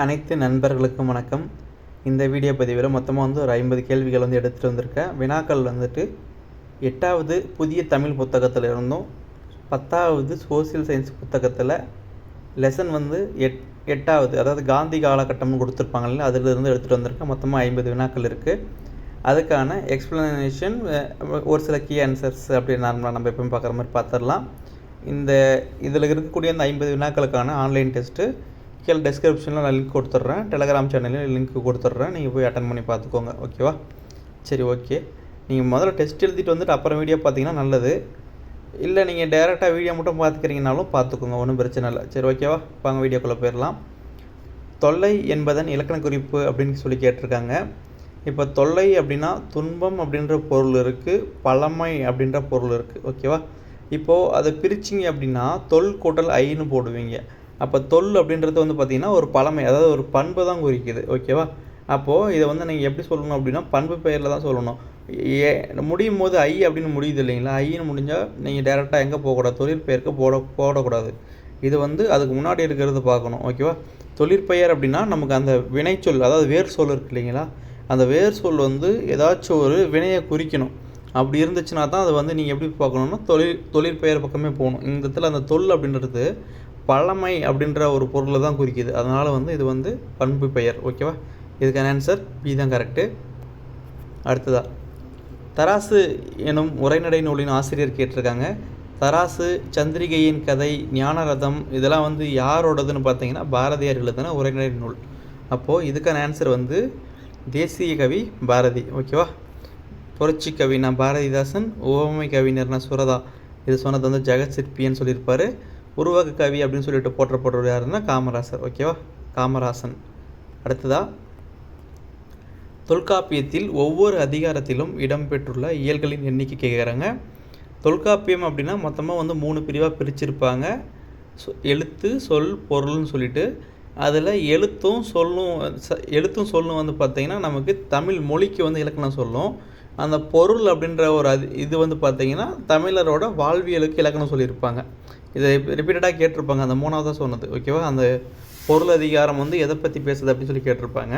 அனைத்து நண்பர்களுக்கும் வணக்கம். இந்த வீடியோ பதிவில் மொத்தமாக ஒரு 50 கேள்விகள் எடுத்துகிட்டு வந்திருக்கேன். வினாக்கள் 8வது புதிய தமிழ் புத்தகத்தில் இருந்தும் 10வது சோசியல் சயின்ஸ் புத்தகத்தில் லெசன் 8வது அதாவது காந்தி காலகட்டம்னு கொடுத்துருப்பாங்கல்ல, அதிலிருந்து எடுத்துகிட்டு வந்திருக்கேன். மொத்தமாக 50 வினாக்கள் இருக்குது. அதுக்கான எக்ஸ்ப்ளனேஷன், ஒரு சில கீ ஆன்சர்ஸ் அப்படி நார்மலாக நம்ம எப்பவும் பார்க்குற மாதிரி பார்த்துடலாம். இதில் இருக்கக்கூடிய அந்த 50 வினாக்களுக்கான ஆன்லைன் டெஸ்ட்டு கீழே டிஸ்கிரிப்ஷனில் நான் லிங்க் கொடுத்துட்றேன். டெலகிராம் சேனலில் லிங்க் கொடுத்துட்றேன். நீங்கள் போய் அட்டன் பண்ணி பார்த்துக்கோங்க. ஓகேவா? சரி, ஓகே. நீங்கள் முதல்ல டெஸ்ட் எழுதிட்டு அப்புறம் வீடியோ பார்த்தீங்கன்னா நல்லது. இல்லை நீங்கள் டேரெக்டாக வீடியோ மட்டும் பார்த்துக்கிறீங்கனாலும் பார்த்துக்கோங்க, ஒன்றும் பிரச்சனை இல்லை. சரி, ஓகேவா? வாங்க வீடியோக்குள்ளே போயிடலாம். தொல்லை என்பதன் இலக்கண குறிப்பு அப்படின்னு சொல்லி கேட்டிருக்காங்க. இப்போ தொல்லை அப்படின்னா துன்பம் அப்படின்ற பொருள் இருக்குது, பழமை அப்படின்ற பொருள் இருக்குது. ஓகேவா? இப்போது அதை பிரிச்சிங்க அப்படின்னா தொல் கூட்டல் ஐன்னு போடுவீங்க. அப்போ தொல் அப்படின்றது பார்த்திங்கன்னா ஒரு பழமை, அதாவது ஒரு பண்பு தான் குறிக்குது. ஓகேவா? அப்போது இதை நீங்கள் எப்படி சொல்லணும் அப்படின்னா பண்பு பெயரில் தான் சொல்லணும். முடியும் போது ஐ அப்படின்னு முடியுது இல்லைங்களா? ஐன்னு முடிஞ்சால் நீங்கள் டேரெக்டாக எங்கே போகக்கூடாது, தொழிற்பெயருக்கு போடக்கூடாது. இது அதுக்கு முன்னாடி இருக்கிறது பார்க்கணும். ஓகேவா? தொழிற்பெயர் அப்படின்னா நமக்கு அந்த வினைச்சொல், அதாவது வேர் சொல் இருக்குது இல்லைங்களா? அந்த வேர் சொல் ஏதாச்சும் ஒரு வினையை குறிக்கணும். அப்படி இருந்துச்சுன்னா தான் அது நீங்கள் எப்படி பார்க்கணுன்னா தொழிற்பெயர் பக்கமே போகணும். இந்த இடத்துல அந்த தொல் அப்படின்றது பழமை அப்படின்ற ஒரு பொருளை தான் குறிக்குது. அதனால் இது பண்பு பெயர். ஓகேவா? இதுக்கான ஆன்சர் பி தான் கரெக்டு. அடுத்ததாக தராசு எனும் உரைநடை நூலின் ஆசிரியர் கேட்டிருக்காங்க. தராசு, சந்திரிகையின் கதை, ஞானரதம் இதெல்லாம் யாரோடதுன்னு பார்த்தீங்கன்னா பாரதியார் எழுதின உரைநடை நூல். அப்போது இதுக்கான ஆன்சர் தேசிய கவி பாரதி. ஓகேவா? புரட்சி கவினா பாரதிதாசன், ஓமை கவிஞர்னா சுரதா. இது சொன்னது ஜெகத் சிற்பின்னு சொல்லியிருப்பார். உருவக கவி அப்படின்னு சொல்லிட்டு போற்றப்படுறது யாருன்னா காமராசர். ஓகேவா? காமராசன். அடுத்ததாக தொல்காப்பியத்தில் ஒவ்வொரு அதிகாரத்திலும் இடம்பெற்றுள்ள இயல்களின் எண்ணிக்கை கேட்குறாங்க. தொல்காப்பியம் அப்படின்னா மொத்தமாக 3 பிரிவாக பிரிச்சிருப்பாங்க. எழுத்து, சொல், பொருள்னு சொல்லிட்டு. அதில் எழுத்தும் சொல்லும் பார்த்திங்கன்னா நமக்கு தமிழ் மொழிக்கு இலக்கணம் சொல்லும். அந்த பொருள் அப்படின்ற ஒரு இது பார்த்திங்கன்னா தமிழரோட வாழ்வியலுக்கு இலக்கணம் சொல்லியிருப்பாங்க. இதை ரிப்பீட்டடாக கேட்டிருப்பாங்க. அந்த 3வதாக சொன்னது. ஓகேவா? அந்த பொருள் அதிகாரம் எதை பற்றி பேசுது அப்படின்னு சொல்லி கேட்டிருப்பாங்க.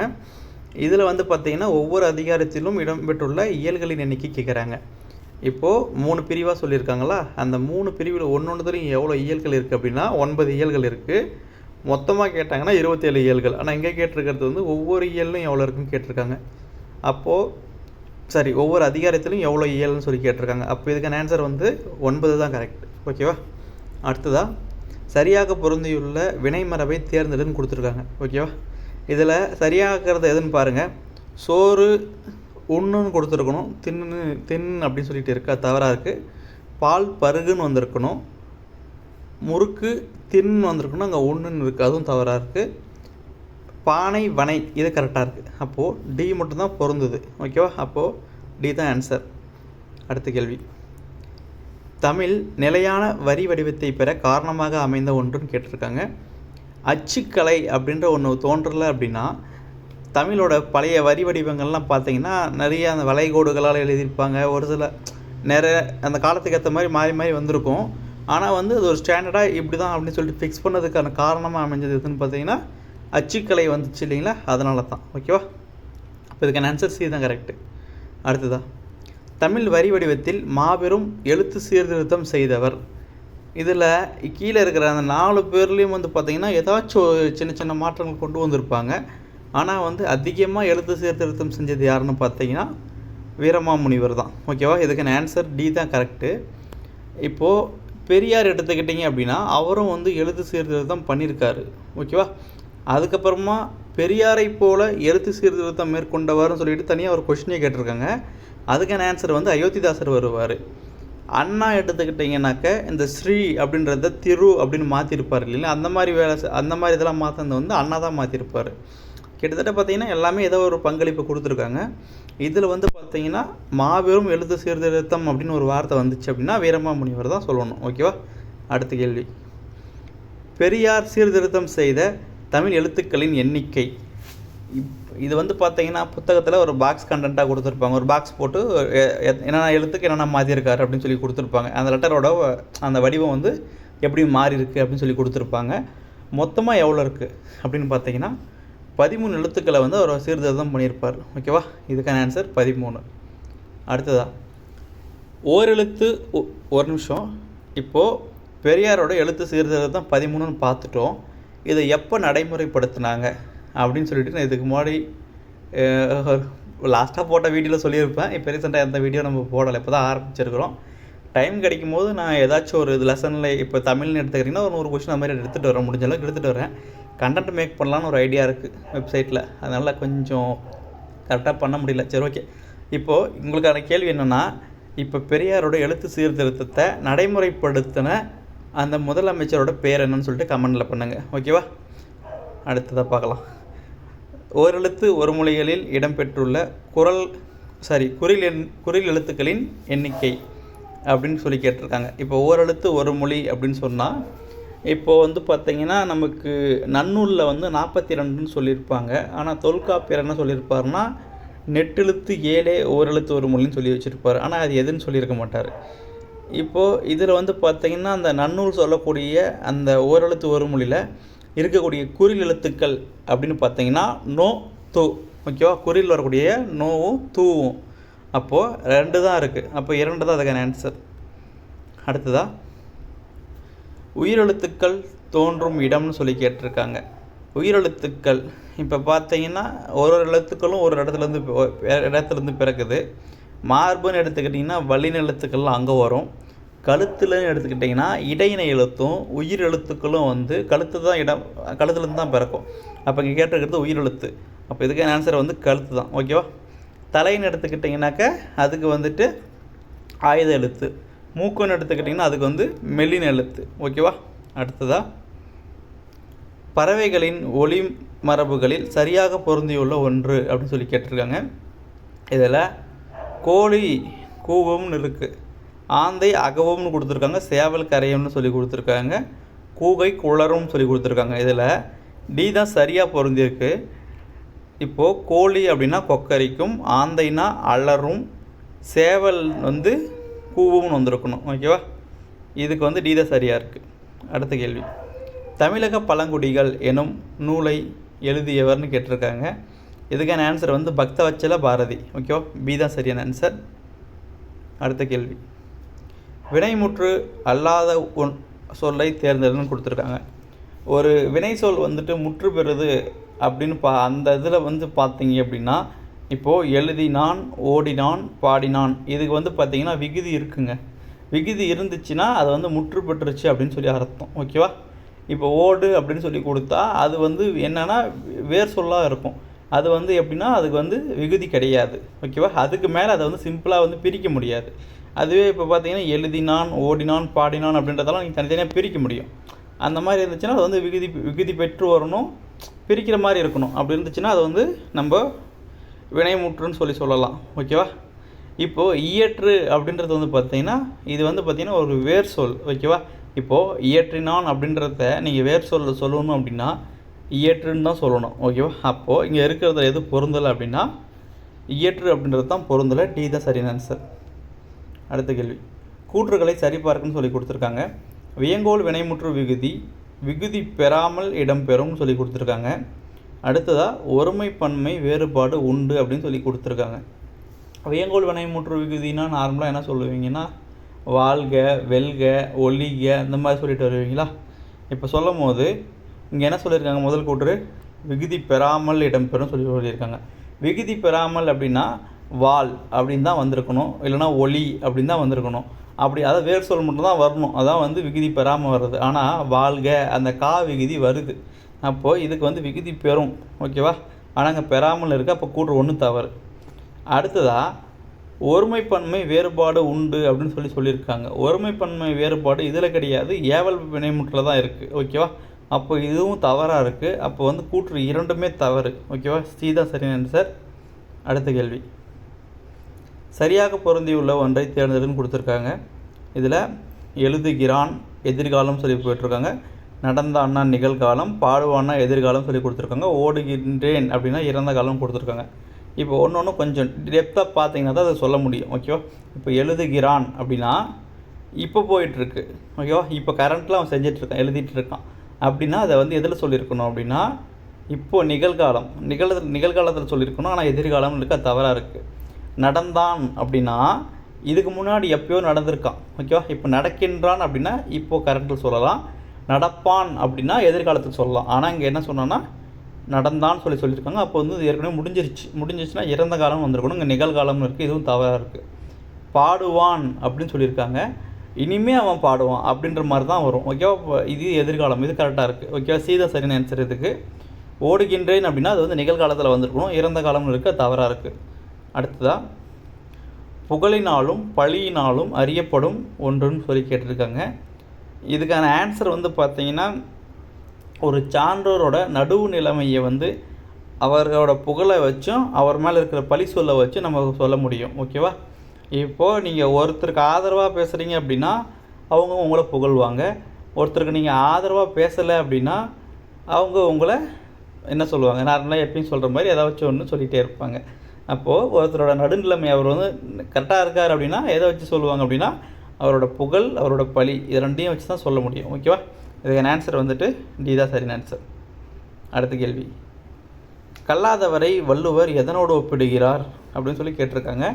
இதில் பார்த்திங்கன்னா ஒவ்வொரு அதிகாரத்திலும் இடம்பெற்றுள்ள இயல்களின் எண்ணிக்கை கேட்குறாங்க. இப்போது 3 பிரிவாக சொல்லியிருக்காங்களா? அந்த 3 பிரிவில் ஒன்றுலையும் எவ்வளோ இயல்கள் இருக்குது அப்படின்னா 9 இயல்கள் இருக்குது. மொத்தமாக கேட்டாங்கன்னா 27 இயல்கள். ஆனால் இங்கே கேட்டிருக்கிறது ஒவ்வொரு இயலும் எவ்வளோ இருக்குன்னு கேட்டிருக்காங்க. அப்போது ஒவ்வொரு அதிகாரத்திலும் எவ்வளோ இயல்னு சொல்லி கேட்டிருக்காங்க. அப்போ இதுக்கான ஆன்சர் 9 தான் கரெக்ட். ஓகேவா? அடுத்ததாக சரியாக பொருந்தியுள்ள வினைமரபை தேர்ந்தெடுன்னு கொடுத்துருக்காங்க. ஓகேவா? இதில் சரியாகிறது எதுன்னு பாருங்கள். சோறு உண்ணுன்னு கொடுத்துருக்கணும், தின்னு அப்படின்னு சொல்லிட்டு இருக்கு, அது தவறாக இருக்குது. பால் பருகுன்னு வந்திருக்கணும், முறுக்கு தின்னு வந்திருக்கணும், அங்கே ஒன்றுன்னு இருக்குது, அதுவும் தவறாக இருக்குது. பானை வனை இது கரெக்டாக இருக்குது. அப்போது டி மட்டும்தான் பொருந்துது. ஓகேவா? அப்போது டி தான் ஆன்சர். அடுத்த கேள்வி, தமிழ் நிலையான வரி வடிவத்தை பெற காரணமாக அமைந்த ஒன்றுன்னு கேட்டிருக்காங்க. அச்சுக்கலை அப்படின்ற ஒன்று தோன்றலை அப்படின்னா தமிழோட பழைய வரி வடிவங்கள்லாம் பார்த்திங்கன்னா நிறைய அந்த வளைகோடுகளால் எழுதியிருப்பாங்க. ஒரு சில நிறைய அந்த காலத்துக்கு ஏற்ற மாதிரி மாறி மாறி வந்திருக்கும். ஆனால் அது ஒரு ஸ்டாண்டர்டாக இப்படி தான் அப்படின்னு சொல்லிட்டு ஃபிக்ஸ் பண்ணதுக்கான காரணமாக அமைஞ்சது எதுன்னு பார்த்தீங்கன்னா அச்சுக்கலை வந்துச்சு இல்லைங்களா? அதனால தான். ஓகேவா? அப்போ இதுக்கான ஆன்சர் சி தான் கரெக்டு. அடுத்ததா தமிழ் வரி வடிவத்தில் மாபெரும் எழுத்து சீர்திருத்தம் செய்தவர். இதில் கீழே இருக்கிற அந்த 4 பேர்லேயும் பார்த்திங்கன்னா ஏதாச்சும் சின்ன சின்ன மாற்றங்கள் கொண்டு வந்திருப்பாங்க. ஆனால் அதிகமாக எழுத்து சீர்திருத்தம் செஞ்சது யாருன்னு பார்த்தீங்கன்னா வீரமாமுனிவர் தான். ஓகேவா? இதுக்கான ஆன்சர் டி தான் கரெக்டு. இப்போது பெரியார் எடுத்துக்கிட்டிங்க அப்படின்னா அவரும் எழுத்து சீர்திருத்தம் பண்ணியிருக்காரு. ஓகேவா? அதுக்கப்புறமா பெரியாரை போல எழுத்து சீர்திருத்தம் மேற்கொண்டவர்னு சொல்லிட்டு தனியாக ஒரு கொஷினே கேட்டிருக்காங்க. அதுக்கான ஆன்சர் அயோத்திதாசர் வருவார். அண்ணா எடுத்துக்கிட்டிங்கனாக்க இந்த ஸ்ரீ அப்படின்றத திரு அப்படின்னு மாற்றிருப்பார் இல்லைங்களா? அந்த மாதிரி இதெல்லாம் மாற்றினது அண்ணா தான் மாற்றிருப்பார். கிட்டத்தட்ட பார்த்திங்கன்னா எல்லாமே ஏதோ ஒரு பங்களிப்பு கொடுத்துருக்காங்க. இதில் பார்த்திங்கன்னா மாபெரும் எழுத்து சீர்திருத்தம் அப்படின்னு ஒரு வார்த்தை வந்துச்சு அப்படின்னா வீரமாமுனிவர் தான் சொல்லணும். ஓகேவா? அடுத்த கேள்வி, பெரியார் சீர்திருத்தம் செய்த தமிழ் எழுத்துக்களின் எண்ணிக்கை. இது பார்த்திங்கன்னா புத்தகத்தில் ஒரு பாக்ஸ் கண்டென்ட்டாக கொடுத்துருப்பாங்க. ஒரு பாக்ஸ் போட்டு என்னென்ன எழுத்துக்கு என்னென்ன மாற்றிருக்காரு அப்படின்னு சொல்லி கொடுத்துருப்பாங்க. அந்த லெட்டரோட அந்த வடிவம் எப்படி மாறி இருக்குது அப்படின்னு சொல்லி கொடுத்துருப்பாங்க. மொத்தமாக எவ்வளோ இருக்குது அப்படின்னு பார்த்தீங்கன்னா 13 எழுத்துக்களை வந்து அவர் சீர்திருத்தம் பண்ணியிருப்பார். ஓகேவா, இதுக்கான ஆன்சர் 13. அடுத்ததா ஓரெழுத்து ஒரு நிமிஷம். இப்போது பெரியாரோட எழுத்து சீர்திருத்தம் 13ன்னு பார்த்துட்டோம். இதை எப்போ நடைமுறைப்படுத்தினாங்க அப்படின்னு சொல்லிட்டு நான் இதுக்கு முன்னாடி லாஸ்ட்டாக போட்ட வீடியோவில் சொல்லியிருப்பேன். இப்போ ரீசெண்டாக எந்த வீடியோ நம்ம போடலை, இப்போ தான் ஆரம்பிச்சிருக்கிறோம். டைம் கிடைக்கும் போது நான் ஏதாச்சும் ஒரு லெசனில் இப்போ தமிழ்னு எடுத்துக்கிட்டிங்கன்னா ஒரு 100 கொஸ்டின் அது மாதிரி எடுத்துகிட்டு வரேன், முடிஞ்ச அளவுக்கு எடுத்துகிட்டு வரேன். கண்டென்ட் மேக் பண்ணலான்னு ஒரு ஐடியா இருக்குது வெப்சைட்டில், அதனால் கொஞ்சம் கரெக்டாக பண்ண முடியல. சரி, ஓகே. இப்போது உங்களுக்கான கேள்வி என்னென்னா, இப்போ பெரியாரோட எழுத்து சீர்திருத்தத்தை நடைமுறைப்படுத்தின அந்த முதலமைச்சரோட பேர் என்னன்னு சொல்லிட்டு கமெண்டில் பண்ணுங்கள். ஓகேவா, அடுத்ததாக பார்க்கலாம். ஓரெழுத்து ஒரு மொழிகளில் இடம்பெற்றுள்ள குறில் எழுத்துக்களின் எண்ணிக்கை அப்படின்னு சொல்லி கேட்டிருக்காங்க. இப்போ ஓரெழுத்து ஒரு மொழி அப்படின்னு சொன்னால், இப்போது வந்து பார்த்திங்கன்னா நமக்கு நன்னூலில் வந்து 42ன்னு சொல்லியிருப்பாங்க. ஆனால் தொல்காப்பியர் என்ன சொல்லியிருப்பாருன்னா நெட்டெழுத்து 7 ஓரெழுத்து ஒரு மொழின்னு சொல்லி வச்சுருப்பார். ஆனால் அது எதுன்னு சொல்லியிருக்க மாட்டார். இப்போது இதில் வந்து பார்த்திங்கன்னா அந்த நன்னூல் சொல்லக்கூடிய அந்த ஓரெழுத்து ஒரு மொழியில் இருக்கக்கூடிய குறில் எழுத்துக்கள் அப்படின்னு பார்த்தீங்கன்னா நோ, து. ஓகேவா, குறில் வரக்கூடிய நோவும் தூவும். அப்போது 2 தான் இருக்குது. அப்போ 2 தான் அதுக்கான ஆன்சர். அடுத்ததாக உயிரெழுத்துக்கள் தோன்றும் இடம்னு சொல்லி கேட்டிருக்காங்க. உயிரெழுத்துக்கள் இப்போ பார்த்தீங்கன்னா ஒரு எழுத்துக்களும் ஒரு இடத்துலேருந்து பிறக்குது. மார்புன்னு எடுத்துக்கிட்டிங்கன்னா வல்லின எழுத்துக்கள்லாம் அங்கே வரும். கழுத்துலன்னு எடுத்துக்கிட்டிங்கன்னா இடையின எழுத்தும் உயிர் எழுத்துக்களும் வந்து கழுத்துலேருந்து தான் பிறக்கும். அப்போ இங்கே கேட்டிருக்கிறது உயிரெழுத்து. அப்போ இதுக்கான ஆன்சர் வந்து கழுத்து தான். ஓகேவா, தலைன்னு எடுத்துக்கிட்டிங்கனாக்கா அதுக்கு வந்துட்டு ஆயுத எழுத்து. மூக்குன்னு எடுத்துக்கிட்டிங்கன்னா அதுக்கு வந்து மெல்லின எழுத்து. ஓகேவா, அடுத்ததாக பறவைகளின் ஒளி மரபுகளில் சரியாக பொருந்தியுள்ள ஒன்று அப்படின்னு சொல்லி கேட்டிருக்காங்க. இதில் கோழி கூவும்னு இருக்குது, ஆந்தை அகவும்னு கொடுத்துருக்காங்க, சேவல் கரையும்னு சொல்லி கொடுத்துருக்காங்க, கூகை குளரும்னு சொல்லி கொடுத்துருக்காங்க. இதில் டி தான் சரியாக பொருந்திருக்கு. இப்போது கோழி அப்படின்னா கொக்கரிக்கும், ஆந்தைனா அலரும், சேவல் வந்து கூவும்னு வந்திருக்கணும். ஓகேவா, இதுக்கு வந்து டி தான் சரியாக இருக்குது. அடுத்த கேள்வி, தமிழக பழங்குடிகள் எனும் நூலை எழுதியவர்னு கேட்டிருக்காங்க. இதுக்கான ஆன்சர் வந்து பக்தவச்சல பாரதி. ஓகேவா, பி தான் சரியான ஆன்சர். அடுத்த கேள்வி, வினைமுற்று அல்லாத சொல்லை தேர்ந்தெடுன்னு கொடுத்துருக்காங்க. ஒரு வினை சொல் வந்துட்டு முற்று பெறுது அப்படின்னு அந்த இதில் வந்து பார்த்தீங்க அப்படின்னா, இப்போது எழுதினான், ஓடினான், பாடினான், இதுக்கு வந்து பார்த்திங்கன்னா விகுதி இருக்குங்க. விகுதி இருந்துச்சுன்னா அது வந்து முற்று பெற்றுச்சு அப்படின்னு சொல்லி அர்த்தம். ஓகேவா, இப்போ ஓடு அப்படின்னு சொல்லி கொடுத்தா அது வந்து என்னென்னா வேர் சொல்லாக இருக்கும். அது வந்து எப்படின்னா அதுக்கு வந்து விகுதி கிடையாது. ஓகேவா, அதுக்கு மேலே அதை வந்து சிம்பிளாக வந்து பிரிக்க முடியாது. அதுவே இப்போ பார்த்தீங்கன்னா எழுதினான், ஓடினான், பாடினான் அப்படின்றதெல்லாம் நீங்கள் தனித்தனியாக பிரிக்க முடியும். அந்த மாதிரி இருந்துச்சுன்னா அது வந்து விகுதி பெற்று வரணும், பிரிக்கிற மாதிரி இருக்கணும். அப்படி இருந்துச்சுன்னா அது வந்து நம்ம வினைமுற்றுன்னு சொல்லலாம். ஓகேவா, இப்போது இயற்று அப்படின்றது வந்து பார்த்திங்கன்னா இது வந்து பார்த்திங்கன்னா ஒரு வேர் சொல். ஓகேவா, இப்போது இயற்றினான் அப்படின்றத நீங்கள் வேர் சொல்லணும் அப்படின்னா இயற்றுன்னு தான் சொல்லணும். ஓகேவா, அப்போது இங்கே இருக்கிறது எது பொருந்தலை அப்படின்னா இயற்று அப்படின்றது தான் பொருந்தலை. டி தான் சரியான ஆன்சர். அடுத்த கேள்வி, கூற்றுகளை சரிபார்க்குன்னு சொல்லி கொடுத்துருக்காங்க. வியங்கோல் வினைமுற்று விகுதி பெறாமல் இடம்பெறும்னு சொல்லி கொடுத்துருக்காங்க. அடுத்ததாக ஒருமை பன்மை வேறுபாடு உண்டு அப்படின்னு சொல்லி கொடுத்துருக்காங்க. வியங்கோல் வினைமுற்று விகுதினா நார்மலாக என்ன சொல்லுவீங்கன்னா வாழ்க, வெல்க, ஒளிக இந்த மாதிரி சொல்லிட்டு வருவீங்களா. இப்போ சொல்லும் போது இங்கே என்ன சொல்லியிருக்காங்க, முதல் கூற்று விகுதி பெறாமல் இடம்பெறும் சொல்லியிருக்காங்க. விகுதி பெறாமல் அப்படின்னா வால் அப்படின்னு தான் வந்திருக்கணும், இல்லைனா ஒளி அப்படின்னு தான் வந்திருக்கணும். அப்படி அதாவது வேர் சொல் மட்டும் தான் வரணும், அதான் வந்து விகுதி பெறாமல் வருது. ஆனால் வாழ்க அந்த கா விகுதி வருது. அப்போது இதுக்கு வந்து விகுதி பெறும். ஓகேவா, ஆனால் அங்கே பெறாமல் இருக்குது. அப்போ கூற்று 1 தவறு. அடுத்ததாக ஒருமைப்பன்மை வேறுபாடு உண்டு அப்படின்னு சொல்லியிருக்காங்க. ஒருமைப்பன்மை வேறுபாடு இதில் கிடையாது, ஏவல் வினைமுற்றில் தான் இருக்குது. ஓகேவா, அப்போ இதுவும் தவறாக இருக்குது. அப்போ வந்து கூற்று 2மே தவறு. ஓகேவா, சி தான் சரியான ஆன்சர். அடுத்த கேள்வி, சரியாக பொருந்தியுள்ள ஒன்றை தேர்ந்தெடுன்னு கொடுத்துருக்காங்க. இதில் எழுதுகிறான் எதிர்காலம் சொல்லி போயிட்டுருக்காங்க, நடந்தான்னா நிகழ்காலம், பாடுவான்னா எதிர்காலம் சொல்லி கொடுத்துருக்காங்க, ஓடுகின்றேன் அப்படின்னா இறந்த காலம் கொடுத்துருக்காங்க. இப்போ ஒன்று கொஞ்சம் டெப்த்தாக பார்த்தீங்கன்னா தான் அதை சொல்ல முடியும். ஓகேவா, இப்போ எழுதுகிறான் அப்படின்னா இப்போ போயிட்டுருக்கு. ஓகேவா, இப்போ கரண்ட்டில் அவன் செஞ்சிட்ருக்கான், எழுதிட்டுருக்கான் அப்படின்னா அதை வந்து எதில் சொல்லியிருக்கணும் அப்படின்னா இப்போது நிகழ்காலம் நிகழ்காலத்தில் சொல்லியிருக்கணும், ஆனால் எதிர்காலம்னு இருக்குது, அது தவறாக இருக்குது. நடந்தான் அப்படின்னா இதுக்கு முன்னாடி எப்போயோ நடந்திருக்கான். ஓகேவா? இப்போ நடக்கின்றான் அப்படின்னா இப்போது கரண்ட்டில் சொல்லலாம். நடப்பான் அப்படின்னா எதிர்காலத்துக்கு சொல்லலாம். ஆனால் இங்கே என்ன சொன்னோன்னா நடந்தான்னு சொல்லியிருக்காங்க. அப்போ வந்து இது ஏற்கனவே முடிஞ்சிச்சுன்னா இறந்த காலம் வந்திருக்கணும். இங்கே நிகழ்காலம்னு இருக்குது, இதுவும் தவறாக இருக்குது. பாடுவான் அப்படின்னு சொல்லியிருக்காங்க, இனிமேல் அவன் பாடுவான் அப்படின்ற மாதிரி தான் வரும். ஓகேவா? இது எதிர்காலம், இது கரெக்டாக இருக்குது. ஓகேவா? சீதா சரின்னு ஆன்சர் இதுக்கு. ஓடுகின்றேன் அப்படின்னா அது வந்து நிகழ்காலத்தில் வந்திருக்கணும், இறந்த காலம்னு இருக்குது, தவறாக இருக்குது. அடுத்ததாக புகழினாலும் பழியினாலும் அறியப்படும் ஒன்றுன்னு சொல்லி கேட்டிருக்காங்க. இதுக்கான ஆன்சர் வந்து பார்த்திங்கன்னா ஒரு சான்றோரோட நடுவு நிலைமையை வந்து அவரோட புகழை வச்சும் அவர் மேலே இருக்கிற பழி சொல்ல வச்சு நம்ம சொல்ல முடியும். ஓகேவா? இப்போது நீங்கள் ஒருத்தருக்கு ஆதரவாக பேசுகிறீங்க அப்படின்னா அவங்க உங்களை புகழ்வாங்க. ஒருத்தருக்கு நீங்கள் ஆதரவாக பேசலை அப்படின்னா அவங்க உங்களை என்ன சொல்லுவாங்க, நார்மலாக எப்பயும் சொல்கிற மாதிரி ஏதாச்சும் ஒன்று சொல்லிகிட்டே இருப்பாங்க. அப்போது ஒருத்தரோட நடுநிலைமை அவர் வந்து கரெக்டாக இருக்கார் அப்படின்னா எதை வச்சு சொல்லுவாங்க அப்படின்னா அவரோட புகழ், அவரோட பழி, இது ரெண்டையும் வச்சு தான் சொல்ல முடியும். ஓகேவா? இதுக்கான ஆன்சர் வந்துட்டு டி தான் சரியான ஆன்சர். அடுத்த கேள்வி, கல்லாதவரை வள்ளுவர் எதனோடு ஒப்பிடுகிறார் அப்படின்னு சொல்லி கேட்டிருக்காங்க.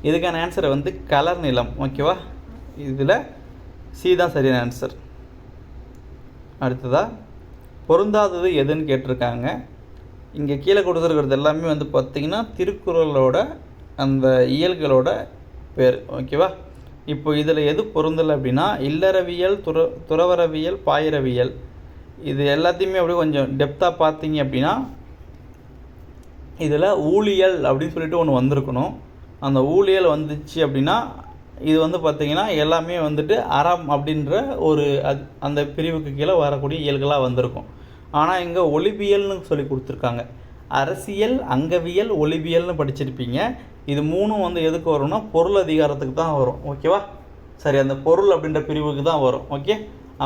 இதுக்கான ஆன்சரை வந்து கலர் நிலம். ஓகேவா? இதில் சி தான் சரியான ஆன்சர். அடுத்ததாக பொருந்தாதது எதுன்னு கேட்டிருக்காங்க. இங்கே கீழே கொடுத்துருக்கிறது எல்லாமே வந்து பார்த்திங்கன்னா திருக்குறளோட அந்த இயல்களோட பேர். ஓகேவா? இப்போ இதில் எது பொருந்தலை அப்படின்னா இல்லறவியல், துறவரவியல், பாயிரவியல், இது எல்லாத்தையுமே அப்படியே கொஞ்சம் டெப்த்தாக பார்த்தீங்க அப்படின்னா இதில் ஊழியல் அப்படின்னு சொல்லிட்டு ஒன்று வந்திருக்கணும். அந்த ஊழியல் வந்துச்சு அப்படின்னா இது வந்து பார்த்திங்கன்னா எல்லாமே வந்துட்டு அறம் அப்படின்ற ஒரு அந்த பிரிவுக்கு கீழே வரக்கூடிய இயல்களாக வந்திருக்கும். ஆனால் இங்கே ஒளிபியல்னு சொல்லி கொடுத்துருக்காங்க. அரசியல், அங்கவியல், ஒளிபியல்னு படிச்சிருப்பீங்க. இது மூணும் வந்து எதுக்கு வரும்னா பொருள் அதிகாரத்துக்கு தான் வரும். ஓகேவா? சரி, அந்த பொருள் அப்படின்ற பிரிவுக்கு தான் வரும். ஓகே,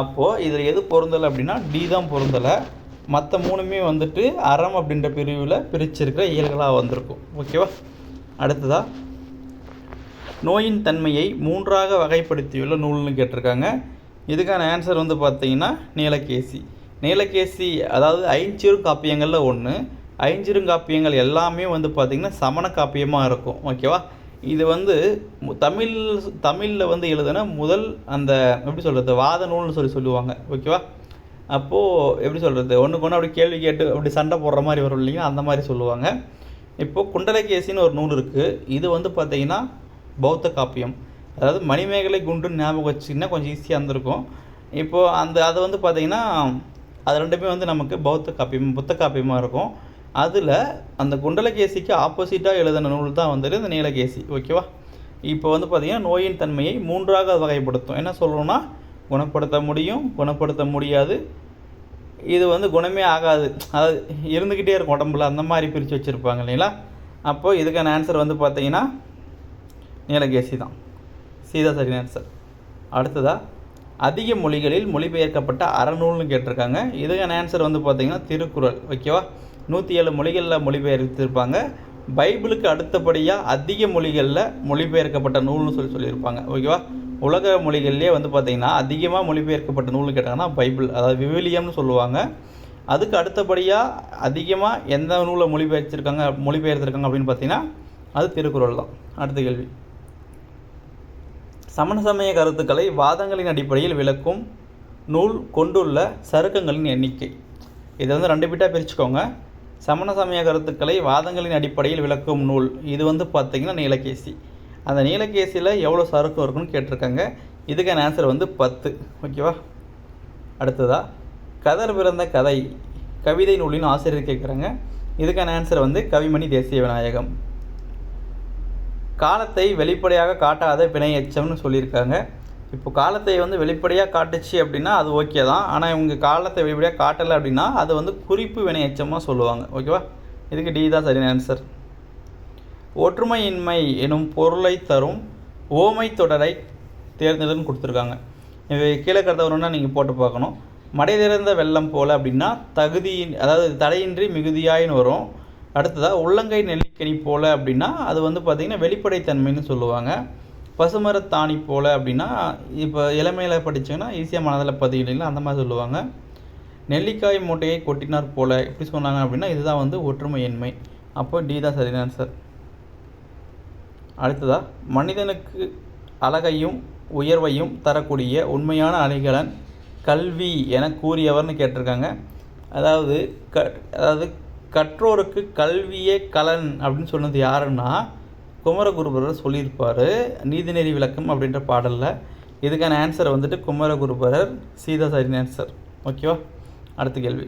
அப்போது இதில் எது பொருந்தலை அப்படின்னா டி தான் பொருந்தலை. மற்ற மூணுமே வந்துட்டு அறம் அப்படின்ற பிரிவில் பிரிச்சிருக்கிற இயல்களாக வந்திருக்கும். ஓகேவா? அடுத்ததாக நோயின் தன்மையை 3ஆக வகைப்படுத்தியுள்ள நூல்னு கேட்டிருக்காங்க. இதுக்கான ஆன்சர் வந்து பார்த்திங்கன்னா நீலகேசி. நீலகேசி அதாவது ஐஞ்சிறுகாப்பியங்களில் ஒன்று. ஐஞ்சிறுகாப்பியங்கள் எல்லாமே வந்து பார்த்திங்கன்னா சமண காப்பியமாக இருக்கும். ஓகேவா? இது வந்து தமிழில் வந்து எழுதுன முதல் அந்த எப்படி சொல்கிறது வாத நூல்னு சொல்லுவாங்க. ஓகேவா? அப்போது எப்படி சொல்கிறது, ஒன்றுக்கு ஒன்று அப்படி கேள்வி கேட்டு அப்படி சண்டை போடுற மாதிரி வரும் இல்லைங்க, அந்த மாதிரி சொல்லுவாங்க. இப்போது குண்டலகேசின்னு ஒரு நூல் இருக்குது. இது வந்து பார்த்திங்கன்னா பௌத்த காப்பியம். அதாவது மணிமேகலை குண்டுன்னு ஞாபகம் வச்சிங்கன்னா கொஞ்சம் ஈஸியாக இருந்திருக்கும். இப்போது அது வந்து பார்த்திங்கன்னா அது ரெண்டுமே வந்து நமக்கு பௌத்த காப்பியம், புத்த காப்பியமாக இருக்கும். அதில் அந்த குண்டலகேசிக்கு ஆப்போசிட்டாக எழுதின நூல் தான் வந்துட்டு இந்த நீலகேசி. ஓகேவா? இப்போ வந்து பார்த்திங்கன்னா நோயின் தன்மையை 3ஆக வகைப்படுத்தும். என்ன சொல்லணும்னா குணப்படுத்த முடியும், குணப்படுத்த முடியாது, இது வந்து குணமே ஆகாது, அதாவது இருந்துக்கிட்டே இருக்கும் உடம்புல, அந்த மாதிரி பிரித்து வச்சுருப்பாங்க இல்லைங்களா? அப்போது இதுக்கான ஆன்சர் வந்து பார்த்திங்கன்னா நீலகேசி தான். சீதா சரியான ஆன்சர். அடுத்ததாக அதிக மொழிகளில் மொழிபெயர்க்கப்பட்ட அறநூல்னு கேட்டிருக்காங்க. இதுக்கான ஆன்சர் வந்து பார்த்திங்கன்னா திருக்குறள். ஓகேவா? 107 மொழிகளில் மொழிபெயர்த்திருப்பாங்க. பைபிளுக்கு அடுத்தபடியாக அதிக மொழிகளில் மொழிபெயர்க்கப்பட்ட நூல்னு சொல்லியிருப்பாங்க. ஓகேவா? உலக மொழிகள்லேயே வந்து பார்த்திங்கன்னா அதிகமாக மொழிபெயர்க்கப்பட்ட நூல்னு கேட்டாங்கன்னா பைபிள், அதாவது விவிலியம்னு சொல்லுவாங்க. அதுக்கு அடுத்தபடியாக அதிகமாக எந்த நூலை மொழிபெயர்த்திருக்காங்க அப்படின்னு பார்த்திங்கன்னா அது திருக்குறள் தான். அடுத்த கேள்வி, சமண சமய கருத்துக்களை வாதங்களின் அடிப்படையில் விளக்கும் நூல் கொண்டுள்ள சருக்கங்களின் எண்ணிக்கை. இதை வந்து 2 பிட்டாக பிரிச்சுக்கோங்க. சமண சமய கருத்துக்களை வாதங்களின் அடிப்படையில் விளக்கும் நூல், இது வந்து பார்த்திங்கன்னா நீலகேசி. அந்த நீலகேசியில் எவ்வளோ சருக்கம் இருக்குன்னு கேட்டிருக்காங்க. இதுக்கான ஆன்சர் வந்து 10. ஓகேவா? அடுத்ததாக கதர் பிறந்த கதை கவிதை நூலின் ஆசிரியர் கேட்குறாங்க. இதுக்கான ஆன்சர் வந்து கவிமணி தேசிய விநாயகம். காலத்தை வெளிப்படையாக காட்டாத வினை எச்சம்னு சொல்லியிருக்காங்க. இப்போ காலத்தை வந்து வெளிப்படையாக காட்டுச்சு அப்படின்னா அது ஓகே தான். ஆனால் இவங்க காலத்தை வெளிப்படையாக காட்டலை அப்படின்னா அது வந்து குறிப்பு வினை எச்சமாக சொல்லுவாங்க. ஓகேவா? இதுக்கு டி தான் சரியான ஆன்சர். ஒற்றுமையின்மை எனும் பொருளை தரும் ஓமை தொடரை தேர்ந்தெடுன்னு கொடுத்துருக்காங்க. இவை கீழே கருத்தை வரணும்னா நீங்கள் போட்டு பார்க்கணும். மடை திறந்த வெள்ளம் போல் அப்படின்னா அதாவது தடையின்றி மிகுதியாயின்னு வரும். அடுத்ததாக உள்ளங்கை நெல்லிக்கனி போல் அப்படின்னா அது வந்து பார்த்திங்கன்னா வெளிப்படைத்தன்மைன்னு சொல்லுவாங்க. பசுமரத்தாணி போல் அப்படின்னா இப்போ இளமையில் படித்தோன்னா ஈஸியாக மனதில் பதிவு இல்லைங்களா, அந்த மாதிரி சொல்லுவாங்க. நெல்லிக்காய் மூட்டையை கொட்டினார் போல எப்படி சொன்னாங்க அப்படின்னா இதுதான் வந்து ஒற்றுமையின்மை. அப்போ டி தான் சரியான ஆன்சர். அடுத்ததாக, மனிதனுக்கு அழகையும் உயர்வையும் தரக்கூடிய உண்மையான அணிகலன் கல்வி என கூறியவர்னு கேட்டிருக்காங்க. அதாவது கற்றோருக்கு கல்வியே கலன் அப்படின்னு சொன்னது யாருன்னா குமரகுருபரர் சொல்லியிருப்பார் நீதிநெறி விளக்கம் அப்படின்ற பாடலில். இதுக்கான ஆன்சர் வந்துட்டு குமரகுருபரர். சீதா சரியான ஆன்சர். ஓகேவா? அடுத்த கேள்வி,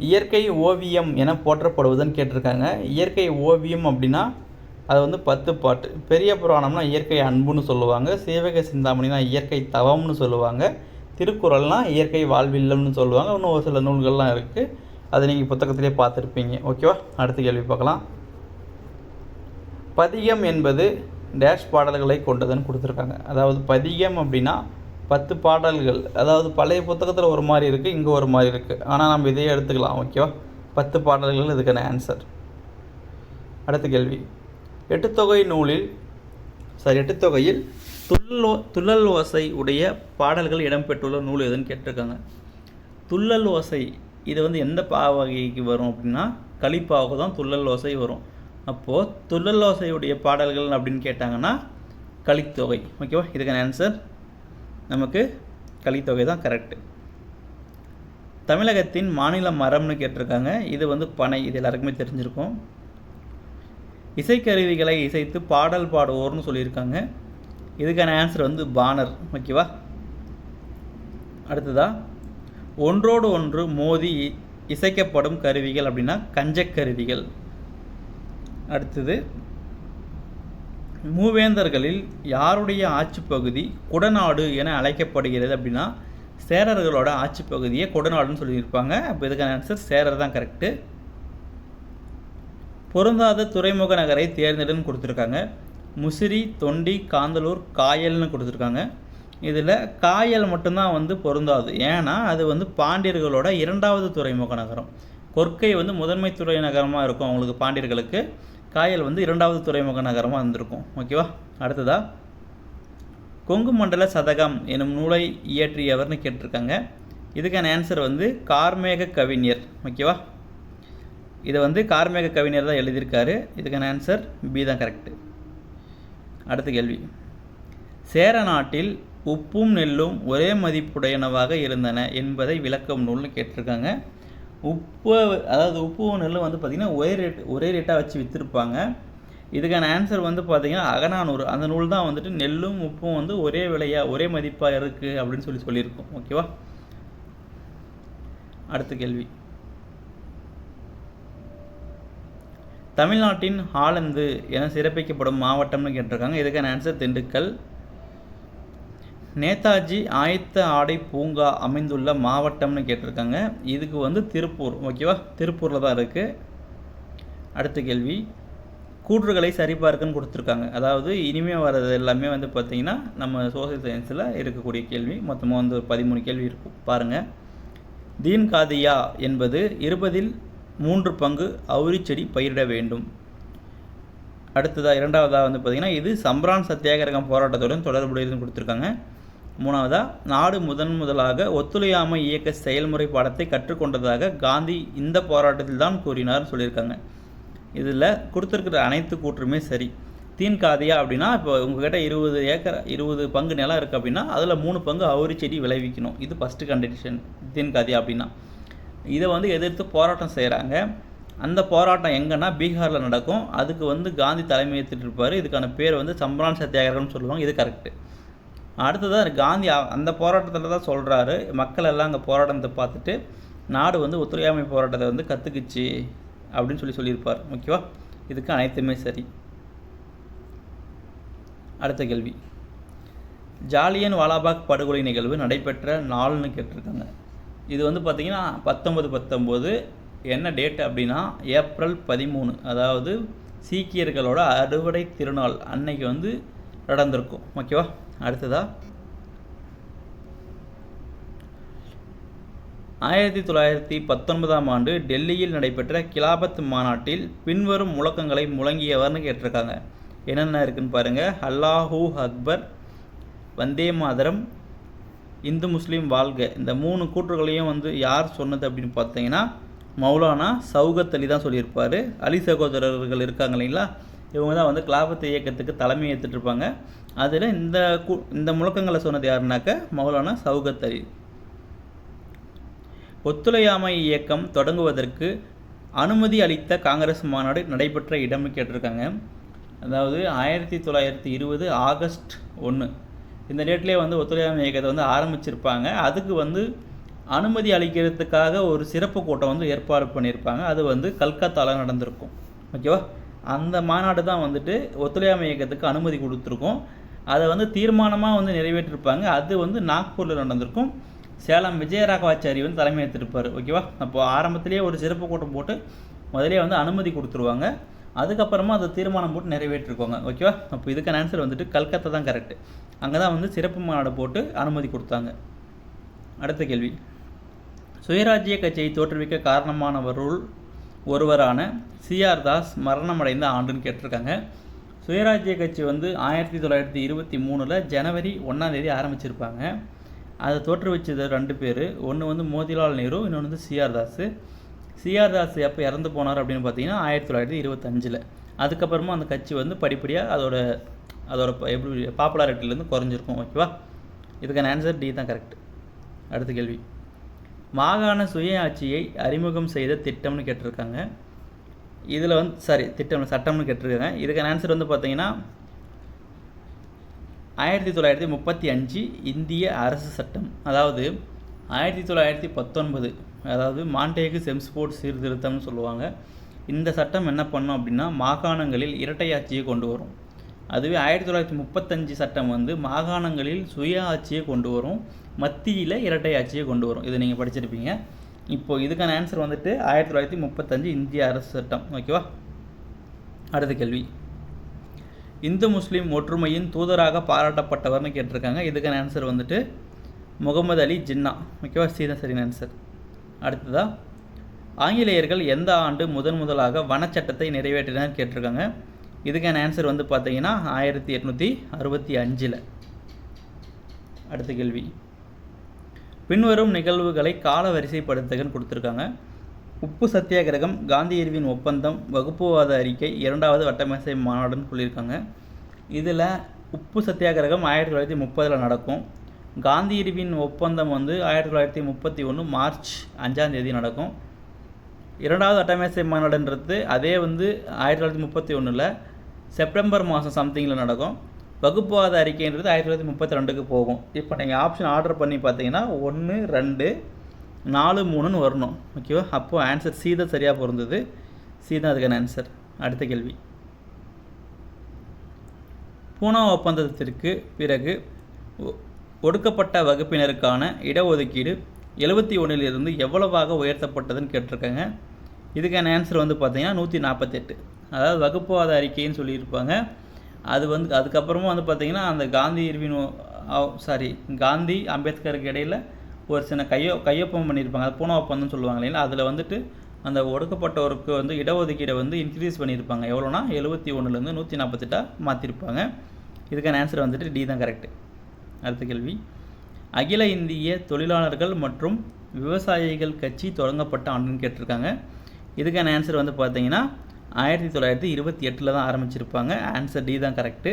இயற்கை ஓவியம் என போற்றப்படுவதுன்னு கேட்டிருக்காங்க. இயற்கை ஓவியம் அப்படின்னா அது வந்து 10 பாட்டு. பெரிய புராணம்னா இயற்கை அன்புன்னு சொல்லுவாங்க. சீவக சிந்தாமணினா இயற்கை தவம்னு சொல்லுவாங்க. திருக்குறள்னால் இயற்கை வாழ்வில்லம்னு சொல்லுவாங்க. இன்னும் ஒரு சில நூல்கள்லாம் இருக்குது, அதை நீங்கள் புத்தகத்திலே பார்த்துருப்பீங்க. ஓகேவா? அடுத்த கேள்வி பார்க்கலாம். பதிகம் என்பது டேஷ் பாடல்களை கொண்டதுன்னு கொடுத்துருக்காங்க. அதாவது பதிகம் அப்படின்னா 10 பாடல்கள். அதாவது பழைய புத்தகத்தில் ஒரு மாதிரி இருக்குது, இங்கே ஒரு மாதிரி இருக்குது. ஆனால் நம்ம இதையே எடுத்துக்கலாம். ஓகேவா? 10 பாடல்கள் இதுக்கான ஆன்சர். அடுத்த கேள்வி, எட்டுத்தொகையில் துள்ளல் ஓசை உடைய பாடல்கள் இடம்பெற்றுள்ள நூல் எதுன்னு கேட்டிருக்காங்க. துள்ளல் ஓசை இது வந்து எந்த பாவகைக்கு வரும் அப்படின்னா கலிப்பாவுக்கு தான் துள்ளல் ஓசை வரும். அப்போது துள்ளல் ஓசையுடைய பாடல்கள் அப்படின்னு கேட்டாங்கன்னா கலித்தொகை. ஓகேவா? இதுக்கான ஆன்சர் நமக்கு கலித்தொகை தான் கரெக்டு. தமிழகத்தின் மாநில மரம்னு கேட்டிருக்காங்க. இது வந்து பனை. இது எல்லாருக்குமே தெரிஞ்சிருக்கும். இசைக்கருவிகளை இசைத்து பாடல் பாடுவோர்னு சொல்லியிருக்காங்க. இதுக்கான ஆன்சர் வந்து பாணர். ஓகேவா? அடுத்ததாக, ஒன்றோடு ஒன்று மோதி இசைக்கப்படும் கருவிகள் அப்படின்னா கஞ்சக்கருவிகள். அடுத்தது, மூவேந்தர்களில் யாருடைய ஆட்சி பகுதி குடநாடு என அழைக்கப்படுகிறது அப்படின்னா சேரர்களோட ஆட்சி பகுதியை குடநாடுன்னு சொல்லியிருப்பாங்க. அப்போ இதுக்கான ஆன்சர் சேரர் தான் கரெக்டு. பொருந்தாத துறைமுக நகரை தேர்ந்தெடுன்னு கொடுத்துருக்காங்க. முசிறி, தொண்டி, காந்தலூர், காயல்னு கொடுத்துருக்காங்க. இதில் காயல் மட்டும்தான் வந்து பொருந்தாது. ஏன்னா அது வந்து பாண்டியர்களோட 2வது துறைமுக நகரம். கொற்கை வந்து முதன்மை துறை நகரமாக இருக்கும் அவங்களுக்கு, பாண்டியர்களுக்கு. காயல் வந்து 2வது துறைமுக நகரமாக இருந்திருக்கும். ஓகேவா? அடுத்ததாக, கொங்கு மண்டல சதகம் எனும் நூலை இயற்றியவர்னு கேட்டிருக்காங்க. இதுக்கான ஆன்சர் வந்து கார்மேக கவிஞர். ஓகேவா? இதை வந்து கார்மேக கவிஞர் தான் எழுதியிருக்காரு. இதுக்கான ஆன்சர் பி தான் கரெக்டு. அடுத்த கேள்வி, சேர நாட்டில் உப்பும் நெல்லும் ஒரே மதிப்புடையனவாக இருந்தன என்பதை விளக்கும் நூல்னு கேட்டிருக்காங்க. உப்பு நெல் வந்து பார்த்திங்கன்னா ஒரே ரேட்டாக வச்சு விற்றுருப்பாங்க. இதுக்கான ஆன்சர் வந்து பார்த்திங்கன்னா அகநானூறு. அந்த நூல் தான் வந்துட்டு நெல்லும் உப்பும் வந்து ஒரே விலையாக ஒரே மதிப்பாக இருக்குது அப்படின்னு சொல்லியிருக்கோம். ஓகேவா? அடுத்த கேள்வி, தமிழ்நாட்டின் ஆலந்து என சிறப்பிக்கப்படும் மாவட்டம்னு கேட்டிருக்காங்க. இதுக்கான ஆன்சர் திண்டுக்கல். நேதாஜி ஆயத்த ஆடை பூங்கா அமைந்துள்ள மாவட்டம்னு கேட்டிருக்காங்க. இதுக்கு வந்து திருப்பூர். ஓகேவா? திருப்பூரில் தான் இருக்குது. அடுத்த கேள்வி, கூற்றுகளை சரிபார்க்குன்னு கொடுத்துருக்காங்க. அதாவது இனிமேல் வர்றது எல்லாமே வந்து பார்த்திங்கன்னா நம்ம சோசியல் சயின்ஸில் இருக்கக்கூடிய கேள்வி. மொத்தமாக வந்து 13 கேள்வி இருக்கும். பாருங்கள். தீன் காதியா என்பது 20ல் 3 பங்கு அவுரி செடி பயிரிட வேண்டும். அடுத்ததாக, 2வதாக வந்து பார்த்திங்கன்னா இது சம்பரான் சத்தியாகிரகம் போராட்டத்துடன் தொடர்புடையதுன்னு கொடுத்துருக்காங்க. 3வதாக, நாடு முதலாக ஒத்துழையாமை இயக்க செயல்முறை பாடத்தை கற்றுக்கொண்டதாக காந்தி இந்த போராட்டத்தில் தான் கூறினார்னு சொல்லியிருக்காங்க. இதில் கொடுத்துருக்கிற அனைத்து கூற்றுமே சரி. தீன் காதியா அப்படின்னா இப்போ உங்கள்கிட்ட 20 ஏக்கர் 20 பங்கு நிலம் இருக்குது அப்படின்னா அதில் 3 பங்கு அவுரி செடி விளைவிக்கணும். இது ஃபஸ்ட்டு கண்டிஷன் தீன் காதியா அப்படின்னா. இதை வந்து எதிர்த்து போராட்டம் செய்கிறாங்க. அந்த போராட்டம் எங்கன்னா பீகாரில் நடக்கும். அதுக்கு வந்து காந்தி தலைமை ஏற்றுட்டு இருப்பார். இதுக்கான பேர் வந்து சம்பரான் சத்தியாகிரகம்னு சொல்லுவாங்க. இது கரெக்டு. அடுத்ததாக, காந்தி அந்த போராட்டத்தில் தான் சொல்கிறாரு, மக்கள் எல்லாம் அங்கே போராட்டத்தை பார்த்துட்டு நாடு வந்து ஒத்துழையாமை போராட்டத்தை வந்து கற்றுக்குச்சு அப்படின்னு சொல்லியிருப்பார். ஓகேவா? இதுக்கு அனைத்துமே சரி. அடுத்த கேள்வி, ஜாலியன் வாலாபாக் படுகொலை நிகழ்வு நடைபெற்ற நாள்னு கேட்டிருக்காங்க. இது வந்து பார்த்திங்கன்னா 1919. என்ன டேட் அப்படின்னா ஏப்ரல் 13. அதாவது சீக்கியர்களோட அறுவடை திருநாள் அன்னைக்கு வந்து நடந்திருக்கும். ஓகேவா? அடுத்ததாக, 1919ஆம் ஆண்டு டெல்லியில் நடைபெற்ற கிலாபத் மாநாட்டில் பின்வரும் முழக்கங்களை முழங்கியவர்னு கேட்டிருக்காங்க. என்னென்ன இருக்குன்னு பாருங்கள். அல்லாஹூ அக்பர், வந்தே மாதரம், இந்து முஸ்லீம் வாழ்க, இந்த 3 கூற்றுகளையும் வந்து யார் சொன்னது அப்படின்னு பார்த்தீங்கன்னா மௌலானா சௌகத் அலி தான் சொல்லியிருப்பார். அலி சகோதரர்கள் இருக்காங்க இல்லைங்களா, இவங்க தான் வந்து கிலாபத் இயக்கத்துக்கு தலைமை ஏற்றுட்டு இருப்பாங்க. அதில் இந்த முழக்கங்களை சொன்னது யாருனாக்க மௌலானா சௌகத் அலி. ஒத்துழையாமை இயக்கம் தொடங்குவதற்கு அனுமதி அளித்த காங்கிரஸ் மாநாடு நடைபெற்ற இடம்னு கேட்டிருக்காங்க. அதாவது 1920 ஆகஸ்ட் 1 இந்த டேட்லேயே வந்து ஒத்துழையாமை இயக்கத்தை வந்து ஆரம்பிச்சிருப்பாங்க. அதுக்கு வந்து அனுமதி அளிக்கிறதுக்காக ஒரு சிறப்பு கூட்டம் வந்து ஏற்பாடு பண்ணியிருப்பாங்க. அது வந்து கல்கத்தாவில் நடந்திருக்கும். ஓகேவா, அந்த மாநாடு தான் வந்துட்டு ஒத்துழையாமை இயக்கத்துக்கு அனுமதி கொடுத்துருக்கோம். அதை வந்து தீர்மானமாக வந்து நிறைவேற்றிருப்பாங்க. அது வந்து நாக்பூரில் நடந்திருக்கும். சேலம் விஜயராகவாச்சாரி வந்து தலைமை ஏற்றிருப்பார். ஓகேவா, அப்போ ஆரம்பத்திலேயே ஒரு சிறப்பு கூட்டம் போட்டு முதலே வந்து அனுமதி கொடுத்துருவாங்க. அதுக்கப்புறமா அதை தீர்மானம் போட்டு நிறைவேற்றிருக்கோங்க. ஓகேவா, அப்போ இதுக்கான ஆன்சர் வந்துட்டு கல்கத்தா தான் கரெக்டு. அங்கே தான் வந்து சிறப்பு மாநாடு போட்டு அனுமதி கொடுத்தாங்க. அடுத்த கேள்வி, சுயராஜ்ய கட்சியை தோற்றுவிக்க காரணமானவருள் ஒருவரான சிஆர் தாஸ் மரணமடைந்த ஆண்டுன்னு கேட்டிருக்காங்க. சுயராஜ்ய கட்சி வந்து 1923 ஜனவரி 1 ஆரம்பிச்சிருப்பாங்க. அதை தோற்றுவிச்சது 2 பேர். ஒன்று வந்து மோதிலால் நேரு, இன்னொன்று வந்து சிஆர் தாஸ். சிஆர் தாஸ் எப்போ இறந்து போனார் அப்படின்னு பார்த்தீங்கன்னா 1925. அதுக்கப்புறமா அந்த கட்சி வந்து படிப்படியாக அதோட எப்படி பாப்புலாரிட்டிலேருந்து குறைஞ்சிருக்கும். ஓகேவா, இதுக்கான ஆன்சர் டி தான் கரெக்ட். அடுத்த கேள்வி, மாகாண சுய ஆட்சியை அறிமுகம் செய்த திட்டம்னு கேட்டிருக்காங்க. இதில் வந்து சட்டம்னு கேட்டிருக்காங்க. இதுக்கான ஆன்சர் வந்து பார்த்தீங்கன்னா 1935 இந்திய அரசு சட்டம். அதாவது 1919, அதாவது மாண்டேகு செம்ஸ்போர்ட் சீர்திருத்தம்னு சொல்லுவாங்க. இந்த சட்டம் என்ன பண்ணும் அப்படின்னா மாகாணங்களில் இரட்டை ஆட்சியை கொண்டு வரும். அதுவே 1935 சட்டம் வந்து மாகாணங்களில் சுய ஆட்சியை கொண்டு வரும், மத்தியில் இரட்டை ஆட்சியை கொண்டு வரும். இதை நீங்கள் படிச்சிருப்பீங்க. இப்போது இதுக்கான ஆன்சர் வந்துட்டு 1935 இந்திய அரசு சட்டம். ஓகேவா, அடுத்த கேள்வி, இந்து முஸ்லீம் ஒற்றுமையின் தூதராக பாராட்டப்பட்டவர்னு கேட்டிருக்காங்க. இதுக்கான ஆன்சர் வந்துட்டு முகமது அலி ஜின்னா. ஓகேவா, சீதான் சரியான ஆன்சர். அடுத்ததாக, ஆங்கிலேயர்கள் எந்த ஆண்டு முதலாக வனச்சட்டத்தை நிறைவேற்றினார் கேட்டிருக்காங்க. இதுக்கான ஆன்சர் வந்து பார்த்தீங்கன்னா 1865. அடுத்த கேள்வி, பின்வரும் நிகழ்வுகளை கால வரிசைப்படுத்துகன்னு கொடுத்துருக்காங்க. உப்பு சத்தியாகிரகம், காந்தி இர்வின் ஒப்பந்தம், வகுப்புவாத அறிக்கை, 2வது வட்டமேசை மாநாடுன்னு சொல்லியிருக்காங்க. இதில் உப்பு சத்தியாகிரகம் 1930 நடக்கும். காந்தி இர்வின் ஒப்பந்தம் வந்து 1931 மார்ச் 5 நடக்கும். 2வது வட்டமேசை மாநாடுன்றது அதே வந்து 1931 செப்டம்பர் மாதம் சம்திங்கில் நடக்கும். வகுப்புவாத அறிக்கைன்றது 1932 போகும். இப்போ நீங்கள் ஆப்ஷன் ஆர்டர் பண்ணி பார்த்தீங்கன்னா 1, 2, 4, 3ன்னு வரணும். ஓகேவா, அப்போது ஆன்சர் சி தான் சரியாக பொருந்தது. சி தான் அதுக்கான ஆன்சர். அடுத்த கேள்வி, பூனா ஒப்பந்தத்திற்கு பிறகு ஒடுக்கப்பட்ட வகுப்பினருக்கான இடஒதுக்கீடு 71 எவ்வளவாக உயர்த்தப்பட்டதுன்னு கேட்டிருக்காங்க. இதுக்கான ஆன்சர் வந்து பார்த்தீங்கன்னா 148. அதாவது வகுப்புவாத அறிக்கைன்னு சொல்லியிருப்பாங்க. அது வந்து அதுக்கப்புறமா வந்து பார்த்திங்கன்னா அந்த காந்தி அம்பேத்கருக்கு இடையில் ஒரு சின்ன கையொப்பம் பண்ணியிருப்பாங்க. அது பூனா ஒப்பந்தம்னு சொல்லுவாங்க இல்லைங்களா. அதில் வந்துட்டு அந்த ஒடுக்கப்பட்டவருக்கு வந்து இடஒதுக்கீடை வந்து இன்க்ரீஸ் பண்ணியிருப்பாங்க. எவ்வளோனா 71 148 மாற்றிருப்பாங்க. இதுக்கான ஆன்சர் வந்துட்டு டி தான் கரெக்டு. அடுத்த கேள்வி, அகில இந்திய தொழிலாளர்கள் மற்றும் விவசாயிகள் கட்சி தொடங்கப்பட்ட ஆண்டுன்னு கேட்டிருக்காங்க. இதுக்கான ஆன்சர் வந்து பார்த்தீங்கன்னா 1928 தான் ஆரம்பிச்சிருப்பாங்க. ஆன்சர் டி தான் கரெக்டு.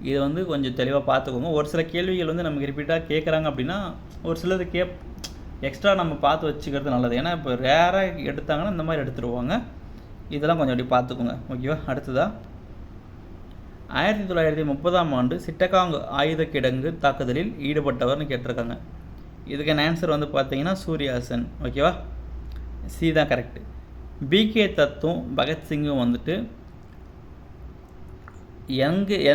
இது வந்து கொஞ்சம் தெளிவாக பார்த்துக்கோங்க. ஒரு சில கேள்விகள் வந்து நமக்கு ரிப்பீட்டாக கேட்குறாங்க அப்படின்னா ஒரு சிலது எக்ஸ்ட்ரா நம்ம பார்த்து வச்சுக்கிறது நல்லது. ஏன்னா இப்போ ரேராக எடுத்தாங்கன்னா இந்த மாதிரி எடுத்துருவாங்க. இதெல்லாம் கொஞ்சம் அப்படி பார்த்துக்கோங்க. ஓகேவா, அடுத்ததாக 1930ஆம் ஆண்டு சிட்டகாங் ஆயுத கிடங்கு தாக்குதலில் ஈடுபட்டவர்னு கேட்டிருக்காங்க. இதுக்கான ஆன்சர் வந்து பார்த்தீங்கன்னா சூர்யாசன். ஓகேவா, சி தான் கரெக்டு. பிகே தத்தும் பகத்சிங்கும் வந்துட்டு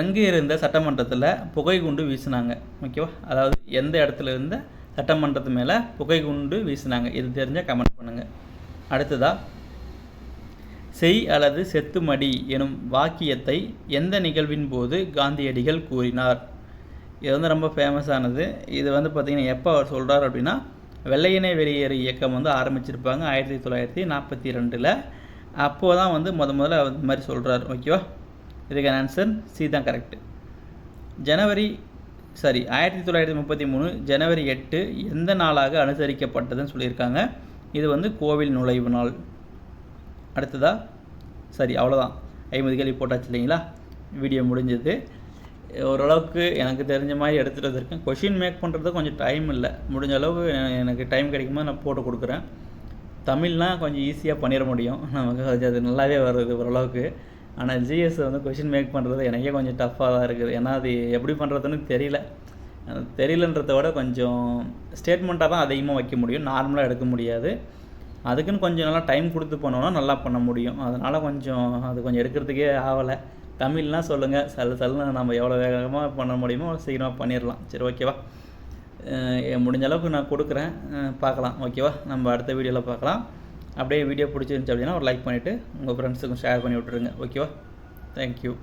எங்கே இருந்த சட்டமன்றத்தில் புகை குண்டு வீசினாங்க. ஓகேவா, அதாவது எந்த இடத்துல இருந்த சட்டமன்றத்து மேலே புகை குண்டு வீசினாங்க. இது தெரிஞ்சால் கமெண்ட் பண்ணுங்கள். அடுத்ததாக, செய் அல்லது செத்துமடி எனும் வாக்கியத்தை எந்த நிகழ்வின் போது காந்தியடிகள் கூறினார்? இது வந்து ரொம்ப ஃபேமஸானது. இது வந்து பார்த்திங்கன்னா எப்போ அவர் சொல்கிறார் அப்படின்னா வெள்ளையனே வெளியேறு இயக்கம் வந்து ஆரம்பிச்சிருப்பாங்க 1942. அப்போது தான் வந்து முதல்ல அது மாதிரி சொல்கிறார். ஓகேவா, இதுக்கான ஆன்சர் சி தான் கரெக்டு. ஜனவரி 1933 ஜனவரி 8 எந்த நாளாக அனுசரிக்கப்பட்டதுன்னு சொல்லியிருக்காங்க. இது வந்து கோவில் நுழைவு நாள். அடுத்ததா அவ்வளோதான். 50 கேள்வி போட்டாச்சு இல்லைங்களா? வீடியோ முடிஞ்சது. ஓரளவுக்கு எனக்கு தெரிஞ்ச மாதிரி எடுத்துகிட்டு வந்திருக்கேன். கொஷின் மேக் பண்ணுறது கொஞ்சம் டைம் இல்லை. முடிஞ்ச அளவுக்கு எனக்கு டைம் கிடைக்கும்போது நான் போட்டு கொடுக்குறேன். தமிழ்னால் கொஞ்சம் ஈஸியாக பண்ணிட முடியும், நமக்கு அது நல்லாவே வருது ஓரளவுக்கு. ஆனால் ஜிஎஸ் வந்து கொஷின் மேக் பண்ணுறது எனக்கே கொஞ்சம் டஃப்பாக தான் இருக்குது. ஏன்னா அது எப்படி பண்ணுறதுன்னு தெரியலன்றத விட கொஞ்சம் ஸ்டேட்மெண்ட்டாக தான் அதிகமாக வைக்க முடியும், நார்மலாக எடுக்க முடியாது. அதுக்குன்னு கொஞ்சம் நல்லா டைம் கொடுத்து பண்ணோன்னா நல்லா பண்ண முடியும். அதனால் அது கொஞ்சம் எடுக்கிறதுக்கே ஆகலை. தமிழ்னால் சொல்லுங்கள், சல்லுன்னு நம்ம எவ்வளோ வேகமாக பண்ண முடியுமோ சீக்கிரமாக பண்ணிடலாம். சரி, ஓகேவா? முடிஞ்ச அளவுக்கு நான் கொடுக்குறேன், பார்க்கலாம். ஓகேவா? நம்ம அடுத்த வீடியோவில் பார்க்கலாம். அப்படியே வீடியோ பிடிச்சிருந்துச்சி அப்படின்னா ஒரு லைக் பண்ணிவிட்டு உங்கள் ஃப்ரெண்ட்ஸுக்கும் ஷேர் பண்ணி விட்ருங்க. ஓகேவா? தேங்க்யூ.